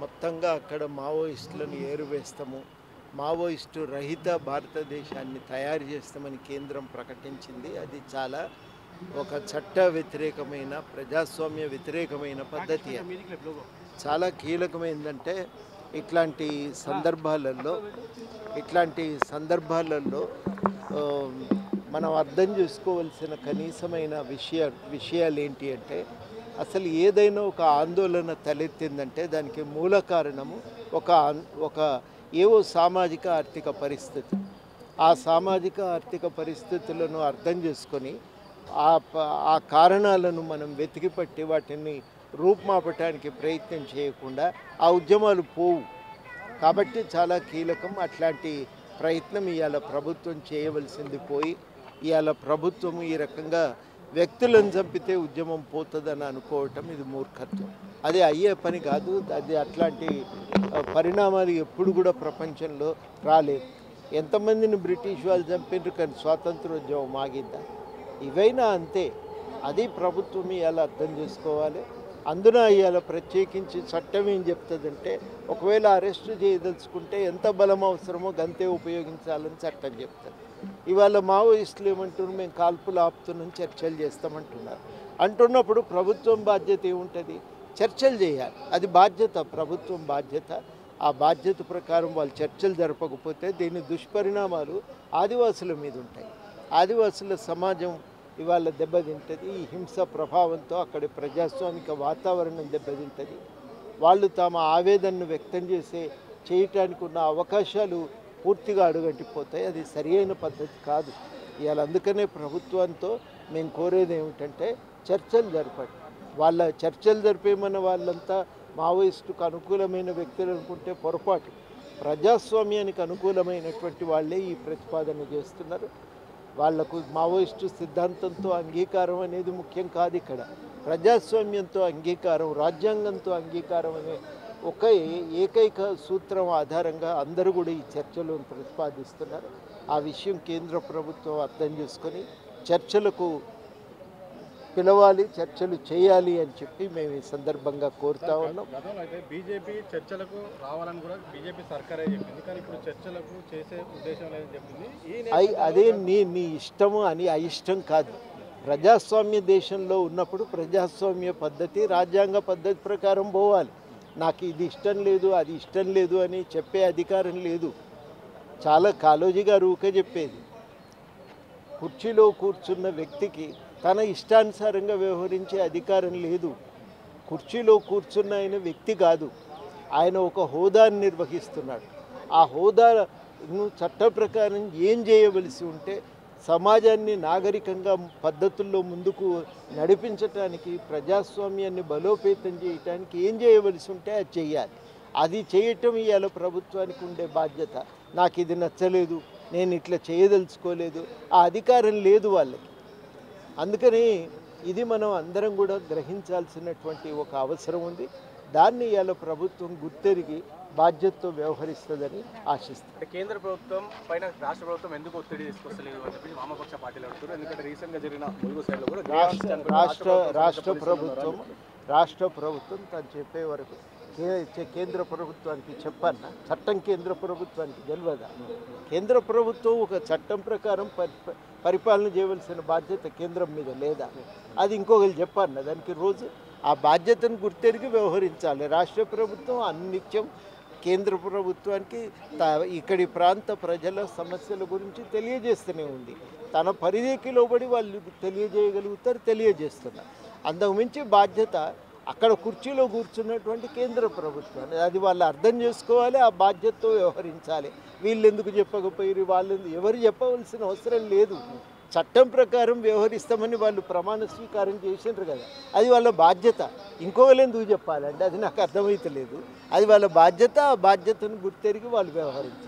మొత్తంగా అక్కడ మావోయిస్టులను ఏరువేస్తాము, మావోయిస్టు రహిత భారతదేశాన్ని తయారు చేస్తామని కేంద్రం ప్రకటించింది. అది చాలా ఒక చట్ట వ్యతిరేకమైన, ప్రజాస్వామ్య వ్యతిరేకమైన పద్ధతి. చాలా కీలకమైందంటే ఇట్లాంటి సందర్భాలలో ఇట్లాంటి సందర్భాలలో ఆ, మనం అర్థం చేసుకోవాల్సిన కనీసమైన విషయాలు ఏంటి అంటే, అసలు ఏదైనా ఒక ఆందోళన తలెత్తిందంటే దానికి మూల కారణము ఒక ఒక ఏవో సామాజిక ఆర్థిక పరిస్థితి. ఆ సామాజిక ఆర్థిక పరిస్థితులను అర్థం చేసుకొని ఆ కారణాలను మనం వెతికి పట్టి వాటిని రూపుమాపటానికి ప్రయత్నం చేయకుండా ఆ ఉద్యమాలు పోవు. కాబట్టి చాలా కీలకం. అట్లాంటి ప్రయత్నం ఇవాళ ప్రభుత్వం చేయవలసింది పోయి, ఇవాళ ప్రభుత్వం ఈ రకంగా వ్యక్తులను చంపితే ఉద్యమం పోతుందని అనుకోవటం ఇది మూర్ఖత్వం. అది అయ్యే పని కాదు. అది అట్లాంటి పరిణామాలు ఎప్పుడు కూడా ప్రపంచంలో రాలేదు. ఎంతమందిని బ్రిటిష్ వాళ్ళు చంపినారు కానీ స్వాతంత్రోద్యమం ఆగిందా? ఇవైనా అంతే. అది ప్రభుత్వం ఇవాళ అర్థం చేసుకోవాలి. అందున ఇవాళ ప్రత్యేకించి చట్టం ఏం చెప్తుందంటే, ఒకవేళ అరెస్టు చేయదలుచుకుంటే ఎంత బలం అవసరమో గంతే ఉపయోగించాలని చట్టం చెప్తుంది. ఇవాళ మావోయిస్టులు ఏమంటున్నారు, మేము కాల్పులు ఆపుతున్నాం, చర్చలు చేస్తామంటున్నారు. అంటున్నప్పుడు ప్రభుత్వం బాధ్యత ఏముంటుంది? చర్చలు చేయాలి. అది బాధ్యత, ప్రభుత్వం బాధ్యత. ఆ బాధ్యత ప్రకారం వాళ్ళు చర్చలు జరపకపోతే దీని దుష్పరిణామాలు ఆదివాసుల మీద ఉంటాయి. ఆదివాసుల సమాజం ఇవాళ దెబ్బతింటుంది. ఈ హింస ప్రభావంతో అక్కడి ప్రజాస్వామిక వాతావరణం దెబ్బతింటుంది. వాళ్ళు తమ ఆవేదనను వ్యక్తం చేయటానికి ఉన్న అవకాశాలు పూర్తిగా అడుగంటిపోతాయి. అది సరి అయిన పద్ధతి కాదు. ఇవాళ అందుకనే ప్రభుత్వంతో మేము కోరేది ఏమిటంటే చర్చలు జరపండి. వాళ్ళ చర్చలు జరిపేమన్న వాళ్ళంతా మావోయిస్టుకు అనుకూలమైన వ్యక్తులు అనుకుంటే పొరపాటు. ప్రజాస్వామ్యానికి అనుకూలమైనటువంటి వాళ్ళే ఈ ప్రతిపాదన చేస్తున్నారు. వాళ్లకు మావోయిస్టు సిద్ధాంతంతో అంగీకారం అనేది ముఖ్యం కాదు. ఇక్కడ ప్రజాస్వామ్యంతో అంగీకారం, రాజ్యాంగంతో అంగీకారం అనే ఒక ఏకైక సూత్రం ఆధారంగా అందరూ కూడా ఈ చర్చలను ప్రతిపాదిస్తున్నారు. ఆ విషయం కేంద్ర ప్రభుత్వం అర్థం చేసుకొని చర్చలకు పిలవాలి, చర్చలు చేయాలి అని చెప్పి మేము ఈ సందర్భంగా కోరుతా ఉన్నాం. అయితే బీజేపీ చర్చలకు రావాలని కూడా బీజేపీ సర్కారే చెప్పింది, కానీ ఇప్పుడు చర్చలకు చేసే ఉద్దేశం లేదని చెప్పింది. అదే నీ ఇష్టము అని అయిష్టం కాదు. ప్రజాస్వామ్య దేశంలో ఉన్నప్పుడు ప్రజాస్వామ్య పద్ధతి, రాజ్యాంగ పద్ధతి ప్రకారం పోవాలి. నాకు ఇది ఇష్టం లేదు, అది ఇష్టం లేదు అని చెప్పే అధికారం లేదు. చాలా కాళోజీ గారు ఊకే చెప్పేది, కుర్చీలో కూర్చున్న వ్యక్తికి తన ఇష్టానుసారంగా వ్యవహరించే అధికారం లేదు. కుర్చీలో కూర్చున్న ఆయన వ్యక్తి కాదు, ఆయన ఒక హోదాను నిర్వహిస్తున్నాడు. ఆ హోదాను చట్ట ప్రకారం ఏం చేయవలసి ఉంటే సమాజాన్ని నాగరికంగా పద్ధతుల్లో ముందుకు నడిపించటానికి, ప్రజాస్వామ్యాన్ని బలోపేతం చేయటానికి ఏం చేయవలసి ఉంటే అది చేయాలి. అది చేయటం ఇవాళ ప్రభుత్వానికి ఉండే బాధ్యత. నాకు ఇది నచ్చలేదు, నేను ఇట్లా చేయదలుచుకోలేదు, ఆ అధికారం లేదు వాళ్ళకి. అందుకని ఇది మనం అందరం కూడా గ్రహించాల్సినటువంటి ఒక అవసరం ఉంది. దాన్ని ఇవాళ ప్రభుత్వం గుర్తెరిగి బాధ్యతతో వ్యవహరిస్తుందని ఆశిస్తుంది. కేంద్ర ప్రభుత్వం పైన రాష్ట్ర ప్రభుత్వం ఎందుకు ఒత్తిడి తీసుకొస్తలేదు అని చెప్పి వామపక్ష పార్టీలు అడుగుతారు. ఎందుకంటే రీసెంట్గా జరిగిన ములుగు సైడ్లో కూడా రాష్ట్ర ప్రభుత్వం తను చెప్పే వరకు కేంద్ర ప్రభుత్వానికి చెప్పన్నా? చట్టం కేంద్ర ప్రభుత్వానికి తెలియదా? కేంద్ర ప్రభుత్వం ఒక చట్టం ప్రకారం పరిపాలన చేయవలసిన బాధ్యత కేంద్రం మీద లేదా? అది ఇంకొకరు చెప్పన్నా? దానికి రోజు ఆ బాధ్యతను గుర్తెరిగి వ్యవహరించాలి. రాష్ట్ర ప్రభుత్వం అన్నిత్యం కేంద్ర ప్రభుత్వానికి ఇక్కడి ప్రాంత ప్రజల సమస్యల గురించి తెలియజేస్తూనే ఉంది. తన పరిధికి లోబడి వాళ్ళు తెలియజేయగలుగుతారు, తెలియజేస్తున్నారు. అంతకుమించి బాధ్యత అక్కడ కుర్చీలో కూర్చున్నటువంటి కేంద్ర ప్రభుత్వాన్ని, అది వాళ్ళు అర్థం చేసుకోవాలి, ఆ బాధ్యతతో వ్యవహరించాలి. వీళ్ళు ఎందుకు చెప్పకపోయారు, వాళ్ళు ఎవరు చెప్పవలసిన అవసరం లేదు. చట్టం ప్రకారం వ్యవహరిస్తామని వాళ్ళు ప్రమాణ స్వీకారం చేసిండ్రు కదా, అది వాళ్ళ బాధ్యత. ఇంకోళ్ళు ఎందుకు చెప్పాలంటే అది నాకు అర్థమవుతలేదు. అది వాళ్ళ బాధ్యత. ఆ బాధ్యతను గుర్తెరిగి వాళ్ళు వ్యవహరించాలి.